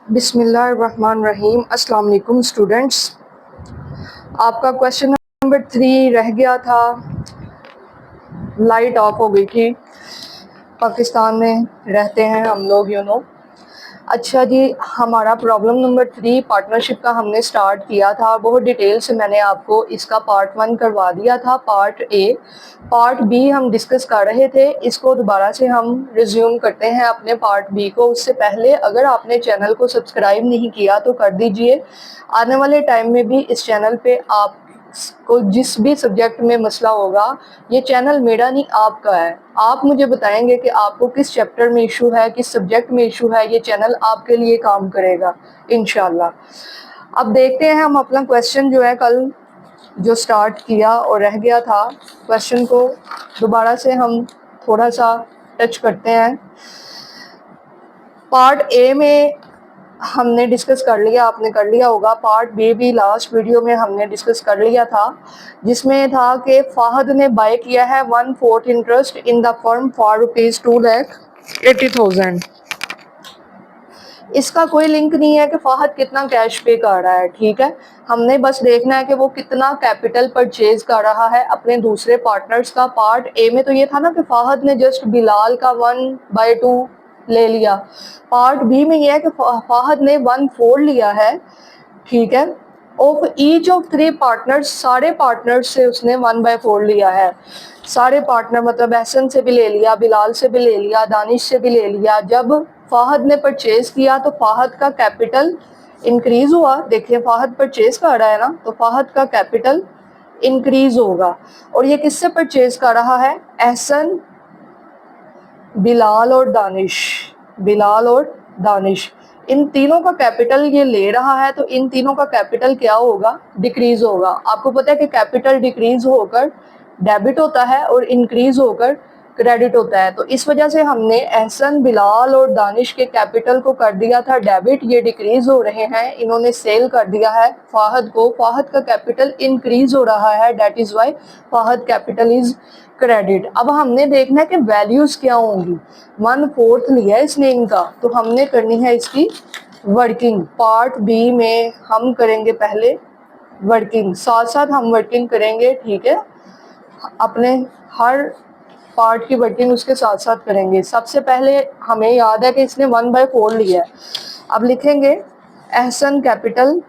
बिस्मिल्लाहिर्रहमानिर्रहीम। अस्सलाम वालेकुम स्टूडेंट्स। आपका क्वेश्चन नंबर 3 रह गया था, लाइट ऑफ हो गई थी। पाकिस्तान में रहते हैं हम लोग, अच्छा जी, हमारा प्रॉब्लम नंबर 3 पार्टनरशिप का हमने स्टार्ट किया था। बहुत डिटेल से मैंने आपको इसका पार्ट 1 करवा दिया था, पार्ट ए। पार्ट बी हम डिस्कस कर रहे थे, इसको दोबारा से हम रिज्यूम करते हैं अपने पार्ट बी को। उससे पहले अगर आपने चैनल को सब्सक्राइब नहीं किया तो कर दीजिए। आने वाले टाइम में भी इस चैनल पे आप को जिस भी सब्जेक्ट में मसला होगा, ये चैनल मेरा नहीं आपका है। आप मुझे बताएंगे कि आपको किस चैप्टर में इशू है, किस सब्जेक्ट में इशू है, ये चैनल आपके लिए काम करेगा इंशाल्लाह। अब देखते हैं हम अपना क्वेश्चन जो है कल जो स्टार्ट किया और रह गया था, क्वेश्चन को दोबारा से हम थोड़ा सा टच करते हैं। पार्ट ए में हमने डिस्कस कर लिया, आपने कर लिया होगा। पार्ट बी भी लास्ट वीडियो में हमने डिस्कस कर लिया था, जिसमें था कि फाहद ने बाय किया है 1/4 interest in the firm for ₹2,80,000। इसका कोई लिंक नहीं है कि फाहद कितना कैश पे कर रहा है, ठीक है। हमने बस देखना है कि वो कितना कैपिटल परचेज कर रहा है अपने दूसरे पार्टनर्स का। पार्ट ए में तो ये था ना कि फाहद ने जस्ट बिलाल का 1/2 ले लिया। पार्ट बी में यह है कि फाहद ने 1/4 लिया है, ठीक है। ऑफ ईच ऑफ 3 पार्टनर्स, सारे पार्टनर्स से उसने 1/4 लिया है। सारे पार्टनर मतलब एहसन से भी ले लिया, बिलाल से भी ले लिया, दानिश से भी ले लिया। जब फाहद ने परचेज किया तो फाहद का कैपिटल इंक्रीज हुआ। देखिए फाहद परचेज कर रहा है ना, तो फाहद का कैपिटल इंक्रीज होगा। और ये किससे परचेज कर रहा है? एहसन, बिलाल और दानिश। बिलाल और दानिश, इन तीनों का कैपिटल ये ले रहा है, तो इन तीनों का कैपिटल क्या होगा? डिक्रीज होगा। आपको पता है कि कैपिटल डिक्रीज होकर डेबिट होता है और इंक्रीज होकर क्रेडिट होता है। तो इस वजह से हमने एहसन, बिलाल और दानिश के कैपिटल को कर दिया था डेबिट। ये डिक्रीज हो रहे हैं, इन्होंने सेल कर दिया है फाहद को। फाहद का कैपिटल इंक्रीज हो रहा है, that is why Fahad capital is credit. अब हमने देखना है कि वैल्यूज क्या होंगी। 1/4 लिया है इसने इनका, तो हमने करनी है इसकी वर्किंग। पार्ट बी में हम करेंगे पहले वर्किंग, साथ साथ हम वर्किंग करेंगे, ठीक है। अपने हर पार्ट की वर्किंग उसके साथ साथ करेंगे। सबसे पहले हमें याद है कि इसने 1/4 लिया है। अब लिखेंगे एहसन कैपिटल,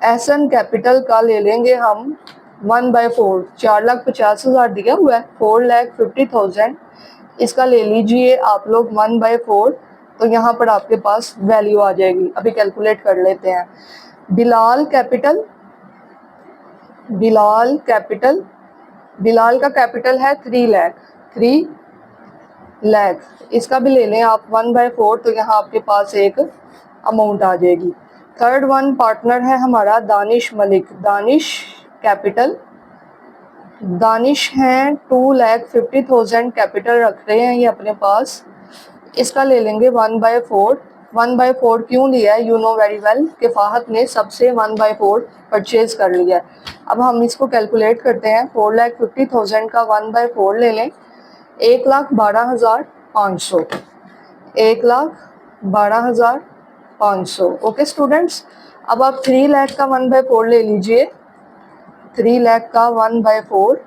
एहसन कैपिटल का ले लेंगे हम 1/4। 4,50,000 दिया हुआ है, 4,50,000 इसका ले लीजिए आप लोग 1/4। तो यहाँ पर आपके पास वैल्यू आ जाएगी। अभी कैलकुलेट कर लेते हैं। बिलाल कैपिटल, बिलाल कैपिटल, बिलाल का कैपिटल है 3 लाख, 3 लाख। इसका भी ले लें आप 1/4, तो यहाँ आपके पास एक अमाउंट आ जाएगी। थर्ड वन पार्टनर है हमारा दानिश मलिक। दानिश कैपिटल, दानिश हैं 2,50,000 कैपिटल रख रहे हैं ये अपने पास। इसका ले लेंगे 1/4। 1/4 क्यों लिया है? यू नो वेरी वेल कि फाहद ने सबसे 1/4 परचेज कर लिया है। अब हम इसको कैलकुलेट करते हैं। 4,50,000 का 1/4 ले लें, 1,12,500, 1,12,500। ओके स्टूडेंट्स, अब आप 3 लाख का 1/4 ले लीजिए। 3 लाख का 1/4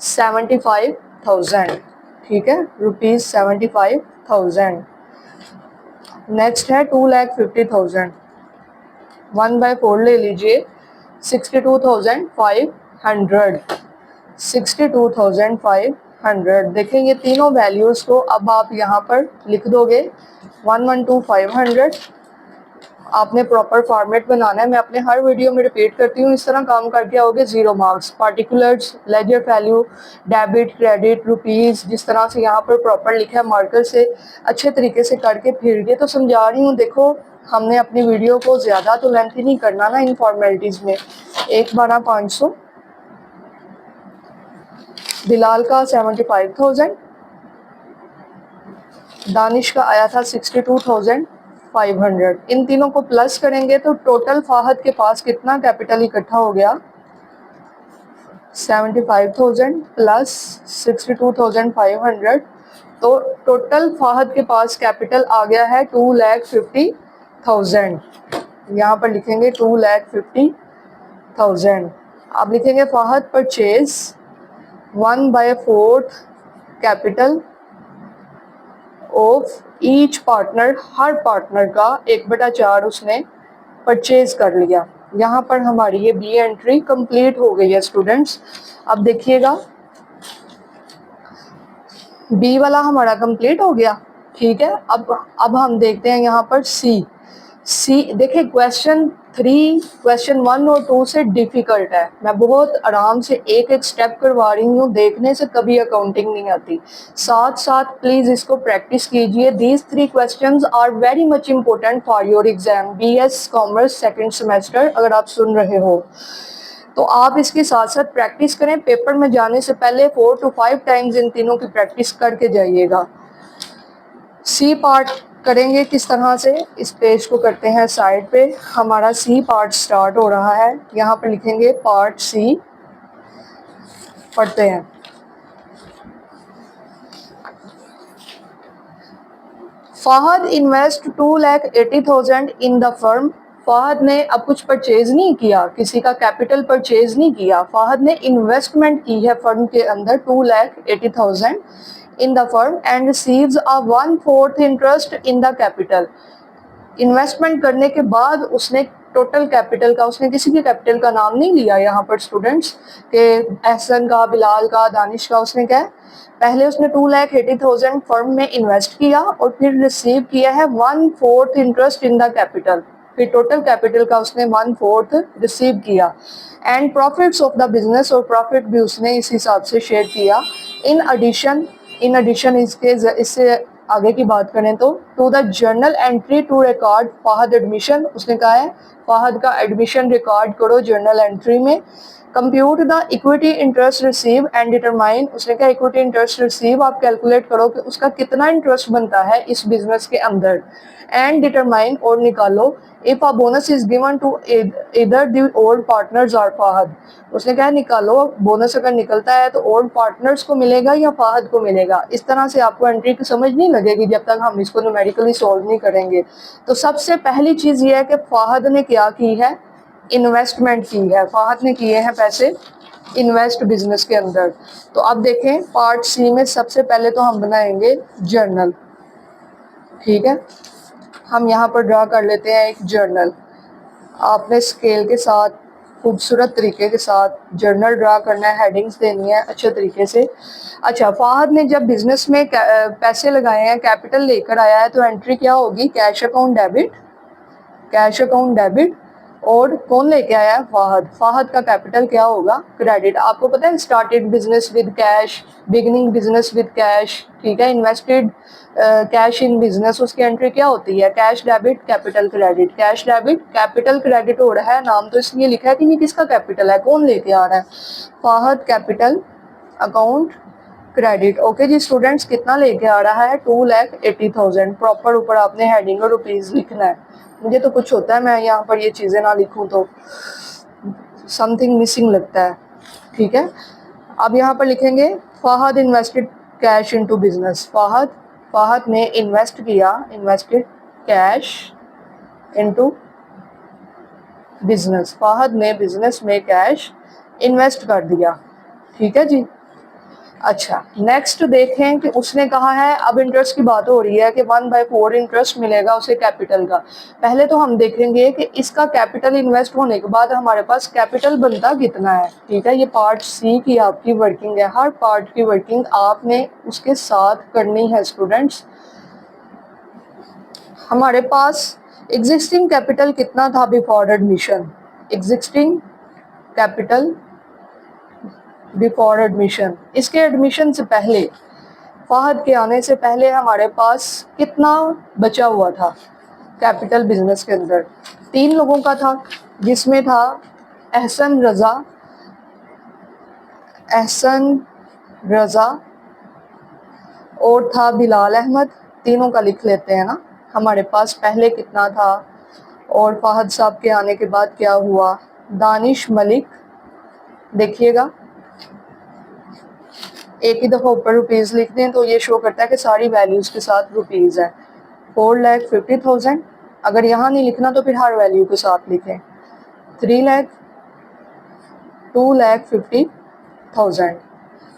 75,000, ठीक है, ₹75,000। नेक्स्ट है 2,50,000, 1/4 ले लीजिए, 62,500, 62,500। देखें ये तीनों वैल्यूज़ को अब आप यहाँ पर लिख दोगे। 112,500 आपने प्रॉपर फॉर्मेट बनाना है। मैं अपने हर वीडियो में रिपीट करती हूँ, इस तरह काम करके आओगे 0 marks. Particulars, ledger value, debit, credit, rupees, जिस तरह से यहाँ पर प्रॉपर लिखा है मार्कर से अच्छे तरीके से करके फिर ये तो समझा रही हूँ। देखो हमने अपनी वीडियो को ज़्यादा तो लेंथी नहीं करना ना इन फॉर्मेलिटीज़ में। 1,12,500, बिलाल का 75,000, दानिश का आया था 62,500। इन तीनों को प्लस करेंगे तो टोटल फाहद के पास कितना कैपिटल इकट्ठा हो गया? 75,000 प्लस 62,500, तो टोटल फाहद के पास कैपिटल आ गया है 2,50,000। यहाँ पर लिखेंगे 2,50,000। अब लिखेंगे Fahad purchase 1/4 capital of each partner, her partner का 1/4 उसने परचेज कर लिया। यहाँ पर हमारी ये बी एंट्री कंप्लीट हो गई है स्टूडेंट्स। अब देखिएगा बी वाला हमारा कंप्लीट हो गया, ठीक है। अब हम देखते हैं यहाँ पर सी। देखिए क्वेश्चन 3, क्वेश्चन 1 और 2 से डिफिकल्ट है। मैं बहुत आराम से एक एक स्टेप करवा रही हूँ, देखने से कभी अकाउंटिंग नहीं आती। साथ साथ प्लीज इसको प्रैक्टिस कीजिए। These 3 questions are very much important for your exam BS commerce second semester. अगर आप सुन रहे हो तो आप इसके साथ साथ प्रैक्टिस करें। पेपर में जाने से पहले 4 to 5 टाइम्स इन तीनों की प्रैक्टिस करके जाइएगा। सी पार्ट करेंगे किस तरह से, इस पेज को करते हैं साइड पे। हमारा सी पार्ट स्टार्ट हो रहा है। यहाँ पर लिखेंगे पार्ट सी, पढ़ते हैं। Fahad invest 2,80,000 in the firm. Fahad ने अब कुछ परचेज नहीं किया, किसी का कैपिटल परचेज नहीं किया। फाहद ने इन्वेस्टमेंट की है फर्म के अंदर 2,80,000 in the firm and receives a 1/4 interest in the capital. Investment करने के बाद उसने टोटल कैपिटल का, उसने किसी के कैपिटल का नाम नहीं लिया यहाँ पर स्टूडेंट्स के एहसन का, बिलाल का, दानिश का। उसने क्या है, पहले उसने 2,80,000 फर्म में इन्वेस्ट किया और फिर रिसीव किया है 1/4 इंटरेस्ट इन द कैपिटल। फिर टोटल कैपिटल का उसने 1/4 रिसीव किया and profits of the business, और प्रॉफिट भी उसने इस हिसाब से शेयर किया। इन एडिशन इससे आगे की बात करें तो to the journal entry to record Fahad admission, उसने कहा है फाहद का एडमिशन रिकॉर्ड करो जर्नल एंट्री में। Compute the equity interest receive and determine, उसने कहा इक्विटी इंटरेस्ट रिसीव आप कैलकुलेट करो कि उसका कितना इंटरेस्ट बनता है इस बिजनेस के अंदर। एंड डिटरमाइन, और निकालो, if a bonus is given to इधर द ओल्ड पार्टनर्स और फाहद, उसने कहा निकालो बोनस अगर निकलता है तो ओल्ड पार्टनर्स को मिलेगा या फाहद को मिलेगा। इस तरह से आपको एंट्री की समझ नहीं लगेगी जब तक हम इसको न्यूमेरिकली सॉल्व नहीं करेंगे। तो सबसे पहली चीज ये है कि फाहद ने क्या की है, इन्वेस्टमेंट की है। फाहद ने किए हैं पैसे इन्वेस्ट बिजनेस के अंदर। तो अब देखें पार्ट सी में सबसे पहले तो हम बनाएंगे जर्नल, ठीक है। हम यहाँ पर ड्रा कर लेते हैं एक जर्नल। आपने स्केल के साथ खूबसूरत तरीके के साथ जर्नल ड्रा करना है, हेडिंग्स देनी है अच्छे तरीके से। अच्छा, फाहद ने जब बिजनेस में पैसे लगाए हैं, कैपिटल लेकर आया है, तो एंट्री क्या होगी, cash account debit, cash account debit. और कौन लेके आया है, फाहद। फाहद का कैपिटल क्या होगा, क्रेडिट। आपको पता है started business with cash, beginning business with cash, ठीक है। इन्वेस्टेड कैश इन बिजनेस, उसकी एंट्री क्या होती है, cash debit capital credit. Cash debit capital credit हो रहा है, नाम तो इसलिए लिखा है कि ये किसका कैपिटल है, कौन लेके आ रहा है, Fahad capital account credit. Okay जी स्टूडेंट्स, कितना लेके आ रहा है, 2,80,000। प्रॉपर ऊपर आपने हेडिंग और रुपीज लिखना है। मुझे तो कुछ होता है मैं यहाँ पर ये चीज़ें ना लिखूँ तो समथिंग मिसिंग लगता है, ठीक है। अब यहाँ पर लिखेंगे Fahad invested cash into business. Fahad ने इन्वेस्ट किया, invested cash into business. Fahad ने बिजनेस में कैश इन्वेस्ट कर दिया, ठीक है जी। अच्छा, नेक्स्ट देखें कि उसने कहा है, अब इंटरेस्ट की बात हो रही है कि 1/4 इंटरेस्ट मिलेगा उसे कैपिटल का। पहले तो हम देखेंगे कि इसका कैपिटल इन्वेस्ट होने के बाद हमारे पास कैपिटल बनता कितना है, ठीक है। ये पार्ट सी की आपकी वर्किंग है, हर पार्ट की वर्किंग आपने उसके साथ करनी है स्टूडेंट्स। हमारे पास एग्जिस्टिंग कैपिटल कितना था before admission, existing capital before admission, इसके एडमिशन से पहले, फाहद के आने से पहले हमारे पास कितना बचा हुआ था कैपिटल बिजनेस के अंदर। 3 लोगों का था, जिसमें था एहसन रज़ा और था बिलाल अहमद। तीनों का लिख लेते हैं ना, हमारे पास पहले कितना था और फाहद साहब के आने के बाद क्या हुआ। दानिश मलिक, देखिएगा एक ही दफ़ा ऊपर रुपीज़ लिख दें तो ये शो करता है कि सारी वैल्यूज़ के साथ रुपीज़ है। 4,50,000, अगर यहाँ नहीं लिखना तो फिर हर वैल्यू के साथ लिखें। 3 लाख, 2,50,000,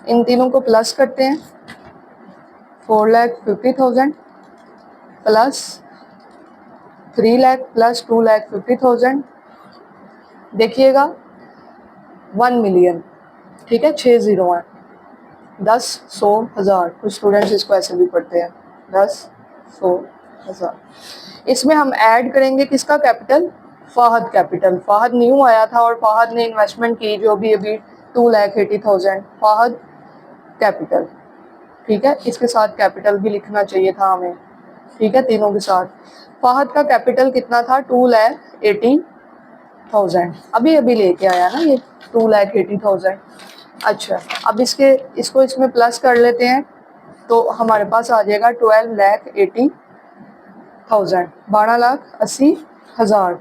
इन तीनों को प्लस करते हैं। 4,50,000 प्लस 3 लाख प्लस 2,50,000, देखिएगा 1 मिलियन, ठीक है, 6 ज़ीरो हैं। 10, 100, 1000, कुछ स्टूडेंट्स इसको ऐसे भी पढ़ते हैं, 10, 100, 1000। इसमें हम ऐड करेंगे किसका capital? Fahad capital. Fahad new आया था और फाहद ने इन्वेस्टमेंट की जो भी अभी 2,80,000, फाहद कैपिटल, ठीक है। इसके साथ कैपिटल भी लिखना चाहिए था हमें, ठीक है, तीनों के साथ। फाहद का कैपिटल कितना था? 2,80,000, अभी अभी लेके आया ना ये 2,80,000। अच्छा, अब इसको इसमें प्लस कर लेते हैं तो हमारे पास आ जाएगा 12,80,000, 12,80,000।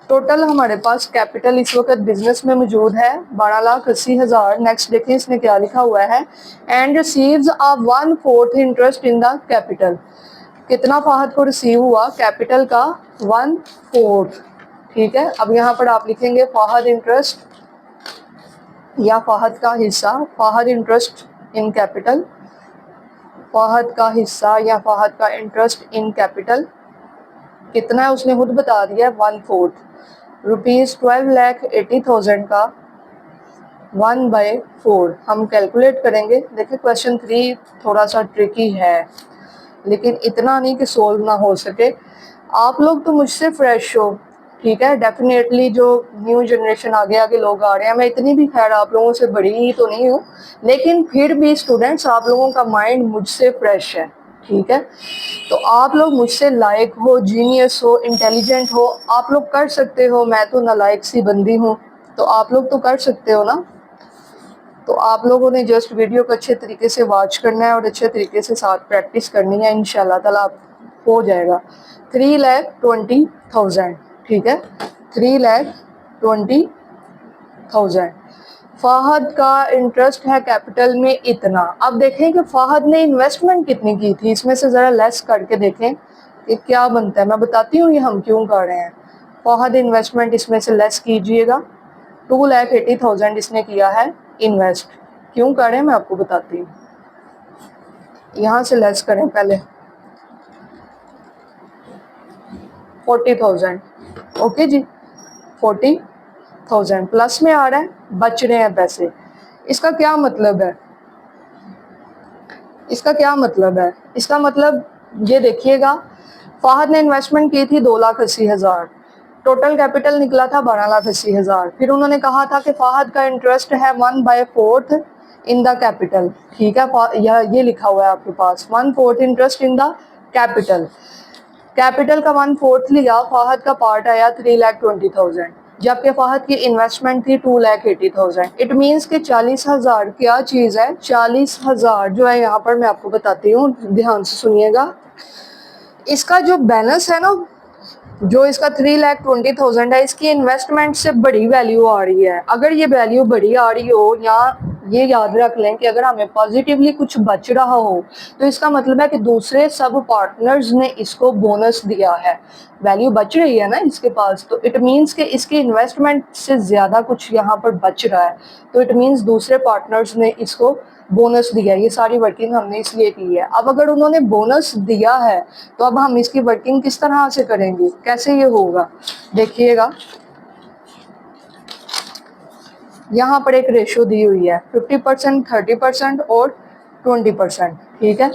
टोटल हमारे पास कैपिटल इस वक्त बिजनेस में मौजूद है 12,80,000। नेक्स्ट देखिए इसने क्या लिखा हुआ है, and receives a 1/4 interest in the capital. कितना फाहद को रिसीव हुआ? कैपिटल का 1/4, ठीक है। अब यहाँ पर आप लिखेंगे फाहद इंटरेस्ट या फाहद का हिस्सा, Fahad interest in capital, Fahad का हिस्सा या फाहद का इंटरेस्ट इन कैपिटल कितना है उसने खुद बता दिया, 1/4 रुपीज़। 12,80,000 का 1/4 हम कैलकुलेट करेंगे। देखिए क्वेश्चन 3 थोड़ा सा ट्रिकी है, लेकिन इतना नहीं कि सोल्व ना हो सके। आप लोग तो मुझसे फ्रेश हो, ठीक है, डेफिनेटली जो न्यू जनरेशन आगे आगे लोग आ रहे हैं, मैं इतनी भी खैर आप लोगों से बड़ी ही तो नहीं हूँ, लेकिन फिर भी स्टूडेंट्स आप लोगों का माइंड मुझसे फ्रेश है, ठीक है। तो आप लोग मुझसे लायक हो, जीनियस हो, इंटेलिजेंट हो, आप लोग कर सकते हो। मैं तो नालायक सी बंदी हूँ, तो आप लोग तो कर सकते हो ना। तो आप लोगों ने जस्ट वीडियो को अच्छे तरीके से वॉच करना है और अच्छे तरीके से साथ प्रैक्टिस करनी है, इंशाल्लाह ताला आप हो जाएगा। 3,20,000, ठीक है, 3,20,000। फाहद का इंटरेस्ट है कैपिटल में इतना। अब देखें कि फाहद ने इन्वेस्टमेंट कितनी की थी, इसमें से ज़रा लेस करके देखें कि क्या बनता है। मैं बताती हूँ ये हम क्यों कर रहे हैं। फाहद इन्वेस्टमेंट इसमें से लेस कीजिएगा, 2,80,000 इसने किया है इन्वेस्ट। क्यों कर रहे हैं मैं आपको बताती हूँ। यहाँ से लेस करें पहले 40,000, ओके जी, 40,000 प्लस में आ रहा है, बच रहे हैं पैसे। इसका क्या मतलब है? इसका क्या मतलब है? इसका मतलब ये देखिएगा, फाहद ने इन्वेस्टमेंट की थी 2,80,000, टोटल कैपिटल निकला था 12,80,000। फिर उन्होंने कहा था कि फाहद का इंटरेस्ट है 1/4 इन द कैपिटल, ठीक है, ये लिखा हुआ है आपके पास 1/4 interest in the capital. Capital का 1/4 लिया, फाहद का पार्ट आया 3,20,000, जबकि फाहद की इन्वेस्टमेंट थी 2,80,000। इट मीन्स कि 40,000 क्या चीज़ है? 40,000 जो है यहाँ पर मैं आपको बताती हूँ, ध्यान से सुनिएगा। इसका जो बैलेंस है ना, जो इसका 3,20,000 है, इसकी इन्वेस्टमेंट से बड़ी वैल्यू आ रही है। अगर ये वैल्यू बड़ी आ रही हो, या ये याद रख लें कि अगर हमें पॉजिटिवली कुछ बच रहा हो तो इसका मतलब है कि दूसरे सब पार्टनर्स ने इसको बोनस दिया है, वैल्यू बच रही है ना इसके पास, तो इट मीन्स कि इसकी इन्वेस्टमेंट से ज़्यादा कुछ यहाँ पर बच रहा है, तो इट मीन्स दूसरे पार्टनर्स ने इसको बोनस दिया है। ये सारी वर्किंग हमने इसलिए की है। अब अगर उन्होंने बोनस दिया है तो अब हम इसकी वर्किंग किस तरह से करेंगे, कैसे ये होगा, देखिएगा। यहाँ पर एक रेशो दी हुई है 50%, 30% और 20%, ठीक है।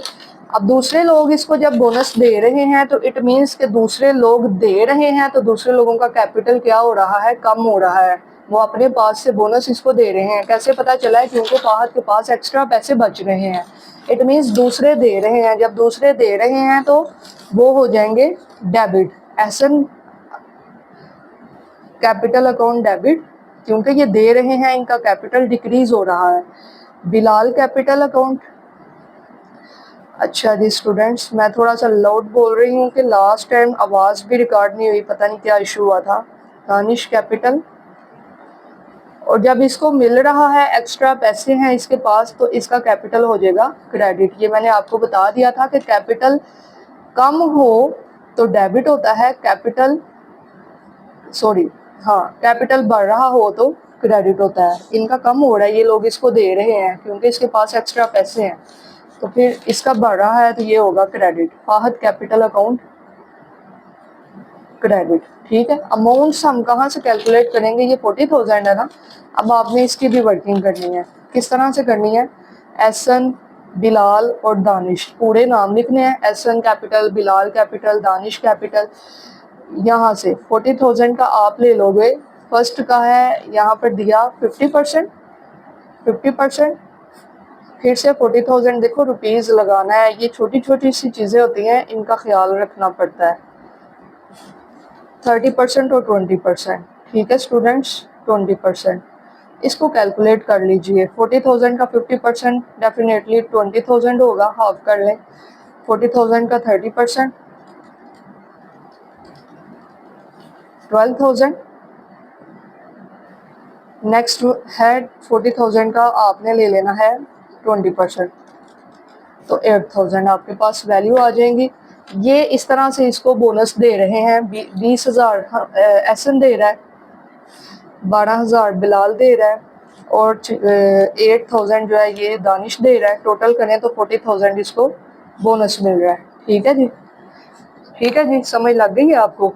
अब दूसरे लोग इसको जब बोनस दे रहे हैं तो इट मीन्स कि दूसरे लोग दे रहे हैं, तो दूसरे लोगों का कैपिटल क्या हो रहा है? कम हो रहा है। वो अपने पास से बोनस इसको दे रहे हैं। कैसे पता चला है? क्योंकि फाहद के पास एक्स्ट्रा पैसे बच रहे हैं। इट मीन्स दूसरे दे रहे हैं। जब दूसरे दे रहे हैं तो वो हो जाएंगे डेबिट, एसन कैपिटल अकाउंट डेबिट, क्योंकि ये दे रहे हैं, इनका कैपिटल डिक्रीज हो रहा है। Bilal capital account. अच्छा जी स्टूडेंट्स, मैं थोड़ा सा लाउड बोल रही हूँ कि लास्ट टाइम आवाज़ भी रिकॉर्ड नहीं हुई, पता नहीं क्या इशू हुआ था। दानिश कैपिटल और जब इसको मिल रहा है, एक्स्ट्रा पैसे हैं इसके पास, तो इसका कैपिटल हो जाएगा क्रेडिट। ये मैंने आपको बता दिया था कि कैपिटल कम हो तो डेबिट होता है, कैपिटल बढ़ रहा हो तो क्रेडिट होता है। इनका कम हो रहा है, ये लोग इसको दे रहे हैं क्योंकि इसके पास एक्स्ट्रा पैसे हैं, तो फिर इसका बढ़ रहा है तो ये होगा credit. Fahad capital account credit. ठीक है, अमाउंट्स हम कहाँ से कैलकुलेट करेंगे, ये 40,000 है ना। अब आपने इसकी भी वर्किंग करनी है। किस तरह से करनी है, एहसन, बिलाल और दानिश, पूरे नाम लिखने हैं, Ehsan capital, Bilal capital, Danish capital. यहाँ से 40,000 का आप ले लोगे, फर्स्ट का है यहाँ पर दिया 50%, 50%, फिर से 40,000, देखो रुपीज़ लगाना है। ये छोटी छोटी सी चीज़ें होती हैं, इनका ख्याल रखना पड़ता है। 30% और 20%, ठीक है स्टूडेंट्स, 20%। इसको कैलकुलेट कर लीजिए। 40,000 का 50% डेफिनेटली 20,000 होगा, हाफ कर लें। 40,000 का 30% 12,000। नेक्स्ट है 40,000 का आपने ले लेना है 20%, तो 8,000 आपके पास वैल्यू आ जाएंगी। ये इस तरह से इसको बोनस दे रहे हैं। 20,000 एहसन दे रहा है, 12,000 बिलाल दे रहा है और 8,000 जो है ये दानिश दे रहा है। टोटल करें तो 40,000 इसको बोनस मिल रहा है। ठीक है जी, ठीक है जी, समझ लग गई है आपको।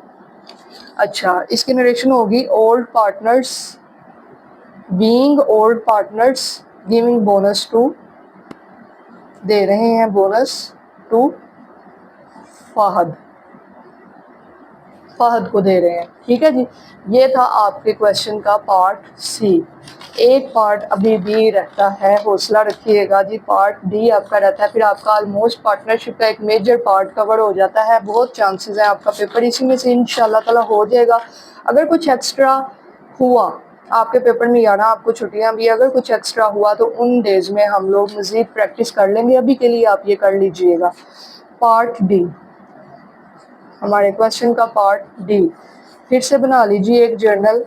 अच्छा, इसकी नरेशन होगी, old partners being old partners giving bonus to, दे रहे हैं बोनस टू फाहद, फाहद को दे रहे हैं। ठीक है जी, ये था आपके क्वेश्चन का पार्ट सी। एक पार्ट अभी भी रहता है, हौसला रखिएगा जी, पार्ट डी आपका रहता है, फिर आपका ऑलमोस्ट पार्टनरशिप का एक मेजर पार्ट कवर हो जाता है। बहुत चांसेस है आपका पेपर इसी में से इंशाल्लाह ताला हो जाएगा। अगर कुछ एक्स्ट्रा हुआ आपके पेपर में, या ना आपको छुट्टियां भी, अगर कुछ एक्स्ट्रा हुआ तो उन डेज में हम लोग मज़ीद प्रैक्टिस कर लेंगे। अभी के लिए आप ये कर लीजिएगा। पार्ट डी, हमारे क्वेश्चन का पार्ट डी, फिर से बना लीजिए एक जर्नल।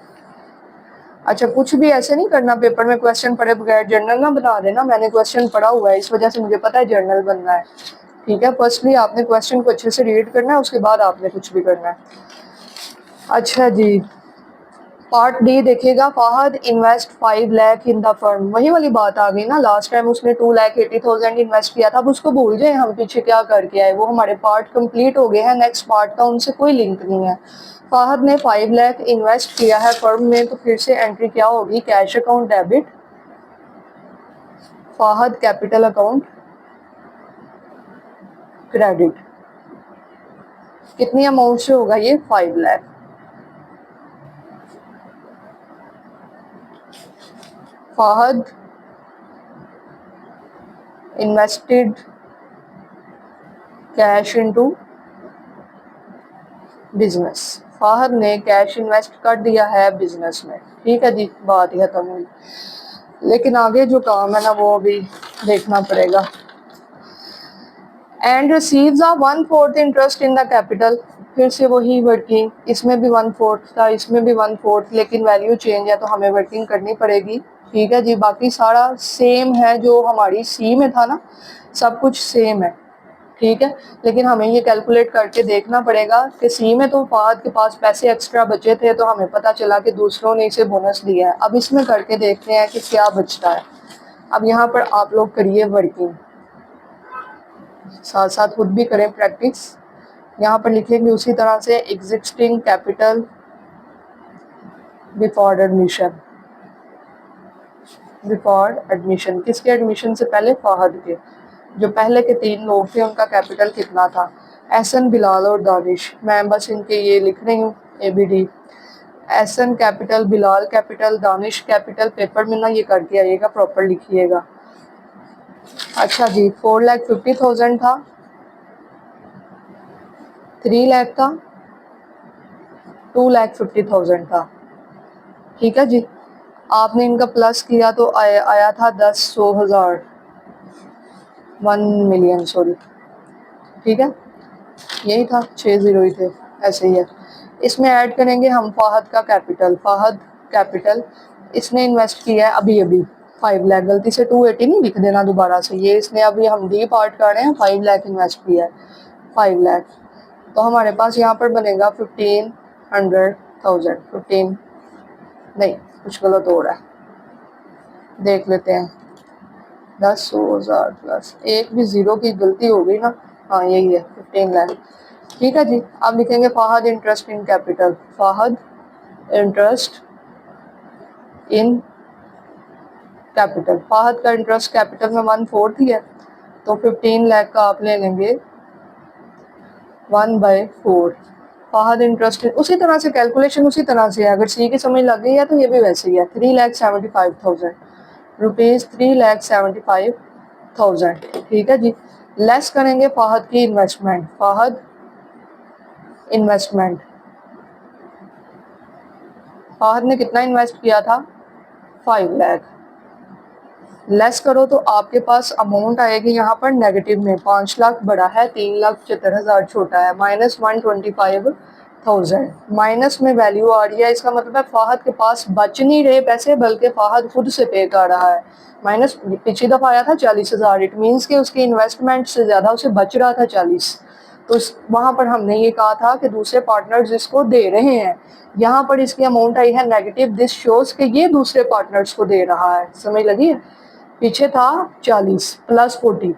अच्छा, कुछ भी ऐसे नहीं करना पेपर में क्वेश्चन पढ़े बगैर जर्नल ना बना देना। मैंने क्वेश्चन पढ़ा हुआ है, इस वजह से मुझे पता है जर्नल बनना है। ठीक है, फर्स्टली आपने क्वेश्चन को अच्छे से रीड करना है, उसके बाद आपने कुछ भी करना है। अच्छा जी, पार्ट डी देखिएगा। Fahad invest 5 lakh in the firm, वही वाली बात आ गई ना, लास्ट टाइम उसने 2,80,000 इन्वेस्ट किया था। अब उसको भूल जाए हम पीछे क्या करके आए, वो हमारे पार्ट कंप्लीट हो गए हैं। नेक्स्ट पार्ट का उनसे कोई लिंक नहीं है। फाहद ने 5 लाख इन्वेस्ट किया है फर्म में, तो फिर से एंट्री क्या होगी, cash account debit, Fahad capital account credit. कितनी अमाउंट से होगा ये, 5 lakh. Fahad invested cash into business, Fahad ने कैश इन्वेस्ट कर दिया है बिजनेस में। ठीक है जी, बात यह खत्म हुई। लेकिन आगे जो काम है ना वो अभी देखना पड़ेगा। And receives a 1/4 interest in the capital, फिर से वही वर्किंग, इसमें भी 1/4 था, इसमें भी 1/4, लेकिन वैल्यू चेंज है तो हमें वर्किंग करनी पड़ेगी। ठीक है जी, बाकी सारा सेम है जो हमारी सी में था ना, सब कुछ सेम है। ठीक है, लेकिन हमें ये कैलकुलेट करके देखना पड़ेगा कि सी में तो फाहद के पास पैसे एक्स्ट्रा बचे थे, तो हमें पता चला कि दूसरों ने इसे बोनस दिया है। अब इसमें करके देखते हैं कि क्या बचता है। अब यहाँ पर आप लोग करिए वर्किंग, साथ साथ खुद भी करें प्रैक्टिस। यहाँ पर लिखेंगे उसी तरह से, existing capital before admission, before admission, किसके एडमिशन से पहले, फाहद के। जो पहले के 3 लोग थे उनका कैपिटल कितना था, एहसन, बिलाल और दानिश। मैं बस इनके ये लिख रही हूँ ABD। Ehsan capital, Bilal capital, Danish capital. Paper में ना ये करके आइएगा, प्रॉपर लिखिएगा। अच्छा जी, 4,50,000 था, 3 लाख था, 2,50,000 था। ठीक है जी, आपने इनका प्लस किया तो आया था 100,000, 1 मिलियन सॉरी। ठीक है, यही था, 6 ज़ीरो ही थे, ऐसे ही है। इसमें ऐड करेंगे हम फाहद का कैपिटल, फाहद कैपिटल इसने इन्वेस्ट किया है अभी अभी 5 लाख, गलती से 280 नहीं लिख देना दोबारा से, ये इसने अभी हम डी पार्ट कर रहे हैं 5 लाख इन्वेस्ट किया है 5 लाख, तो हमारे पास यहाँ पर बनेगा 1500,000, 15 नहीं कुछ गलत हो रहा है, देख लेते हैं 10,000 प्लस एक भी जीरो की गलती हो गई ना, हाँ यही है 15 लाख। ठीक है जी, अब लिखेंगे Fahad interest in capital, Fahad interest in capital, Fahad का इंटरेस्ट कैपिटल में 1/4 ही है, तो 15 लाख का आप ले लेंगे 1/4। फाहद इंटरेस्ट उसी तरह से कैलकुलेशन उसी तरह से है, अगर सी की समझ लग गई है तो ये भी वैसे ही है 3,75,000 रुपीज़, 3,75,000। ठीक है जी, लेस करेंगे फाहद की इन्वेस्टमेंट, फाहद इन्वेस्टमेंट, फाहद ने कितना इन्वेस्ट किया था 5 लाख, लेस करो तो आपके पास अमाउंट आएगी यहाँ पर नेगेटिव में, 5 लाख बड़ा है, 3,75,000 छोटा है, -125,000, माइनस में वैल्यू आ रही है, इसका मतलब है फाहद के पास बच नहीं रहे पैसे बल्कि फाहद खुद से पे कर रहा है। माइनस पिछली दफ़ा आया था 40,000, इट मीन्स कि उसकी इन्वेस्टमेंट से ज़्यादा उसे बच रहा था 40, तो वहाँ पर हमने ये कहा था कि दूसरे पार्टनर्स इसको दे रहे हैं, यहाँ पर इसकी अमाउंट आई है नेगेटिव, दिस शोज कि ये दूसरे पार्टनर्स को दे रहा है, समझ लगी है। पीछे था 40 प्लस 40,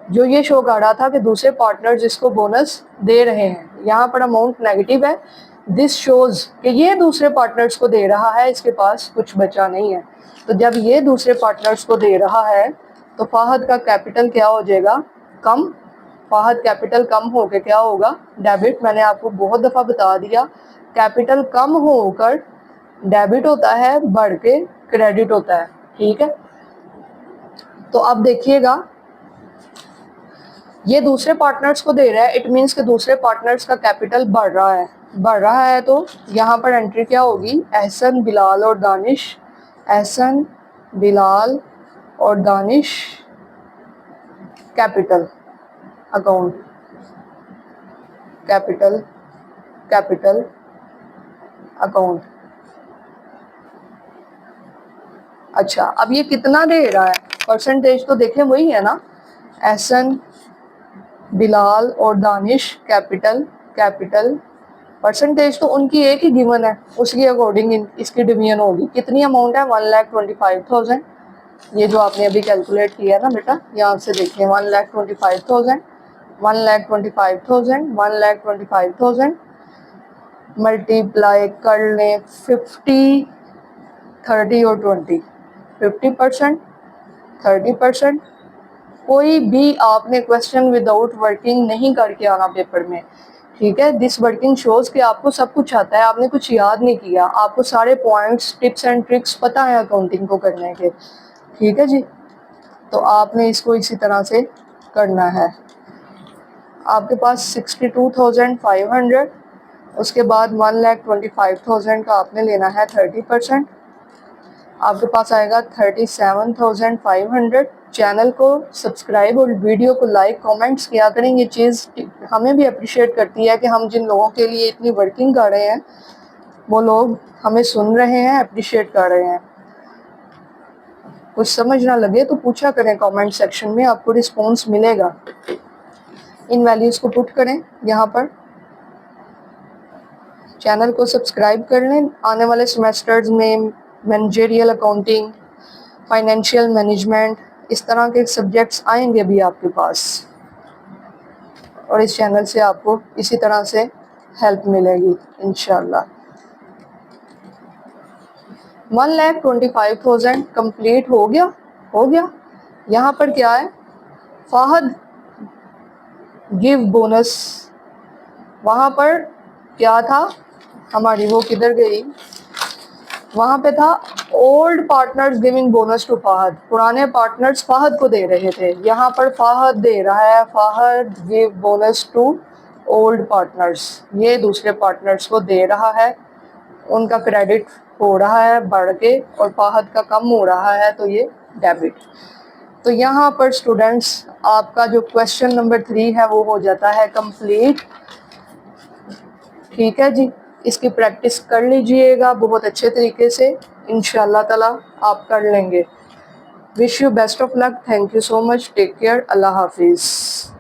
जो ये शो कर रहा था कि दूसरे पार्टनर्स इसको बोनस दे रहे हैं, यहाँ पर अमाउंट नेगेटिव है, दिस शोज कि ये दूसरे पार्टनर्स को दे रहा है, इसके पास कुछ बचा नहीं है, तो जब ये दूसरे पार्टनर्स को दे रहा है तो फाहद का कैपिटल क्या हो जाएगा, कम, फाहद कैपिटल कम होकर क्या होगा, डेबिट। मैंने आपको बहुत दफ़ा बता दिया कैपिटल कम होकर डेबिट होता है, बढ़ के क्रेडिट होता है। ठीक है, तो अब देखिएगा ये दूसरे पार्टनर्स को दे रहा है, इट मीन्स कि दूसरे पार्टनर्स का कैपिटल बढ़ रहा है, तो यहाँ पर एंट्री क्या होगी, एहसन, बिलाल और दानिश, एहसन, बिलाल और Danish capital account, capital account. अच्छा, अब ये कितना दे रहा है, परसेंटेज तो देखें वही है ना, एहसन, बिलाल और दानिश कैपिटल, परसेंटेज तो उनकी एक ही गिवन है, उसके अकॉर्डिंग इसकी डिवीजन होगी। कितनी अमाउंट है 1,25,000, ये जो आपने अभी कैलकुलेट किया ना बेटा, यहाँ से देखिए 1,25,000, 1,25,000 मल्टीप्लाई कर लें 50, 30 और 20, 50%, 30%। कोई भी आपने क्वेश्चन विदाउट वर्किंग नहीं करके आना पेपर में। ठीक है, दिस वर्किंग शोज कि आपको सब कुछ आता है, आपने कुछ याद नहीं किया, आपको सारे पॉइंट्स, टिप्स एंड ट्रिक्स पता है अकाउंटिंग को करने के। ठीक है जी, तो आपने इसको इसी तरह से करना है। आपके पास 62,500, उसके बाद 1,25,000 का आपने लेना है 30%, आपके पास आएगा 37,500। चैनल को सब्सक्राइब और वीडियो को लाइक कमेंट्स किया करें, ये चीज़ हमें भी अप्रिशिएट करती है कि हम जिन लोगों के लिए इतनी वर्किंग कर रहे हैं वो लोग हमें सुन रहे हैं, अप्रिशिएट कर रहे हैं। कुछ समझ ना लगे तो पूछा करें कमेंट सेक्शन में, आपको रिस्पॉन्स मिलेगा। इन वैल्यूज़ को पुट करें यहाँ पर, चैनल को सब्सक्राइब कर लें। आने वाले सेमेस्टर्स में मैनेजरियल अकाउंटिंग, फाइनेंशियल मैनेजमेंट, इस तरह के सब्जेक्ट्स आएंगे अभी आपके पास, और इस चैनल से आपको इसी तरह से हेल्प मिलेगी इंशाल्लाह। 1,25,000 कंप्लीट हो गया। यहाँ पर क्या है, फाहद गिव बोनस, वहाँ पर क्या था हमारी, वो किधर गई, वहाँ पे था old partners giving bonus to Fahad, पुराने पार्टनर्स फाहद को दे रहे थे, यहाँ पर फाहद दे रहा है, Fahad give bonus to old partners, ये दूसरे पार्टनर्स को दे रहा है, उनका क्रेडिट हो रहा है बढ़ के और फाहद का कम हो रहा है, तो ये डेबिट। तो यहाँ पर स्टूडेंट्स आपका जो क्वेश्चन नंबर 3 है वो हो जाता है कंप्लीट। ठीक है जी, इसकी प्रैक्टिस कर लीजिएगा बहुत अच्छे तरीके से। इंशाल्लाह ताला आप कर लेंगे। Wish you best of luck. Thank you so much. Take care. अल्लाह हाफिज़।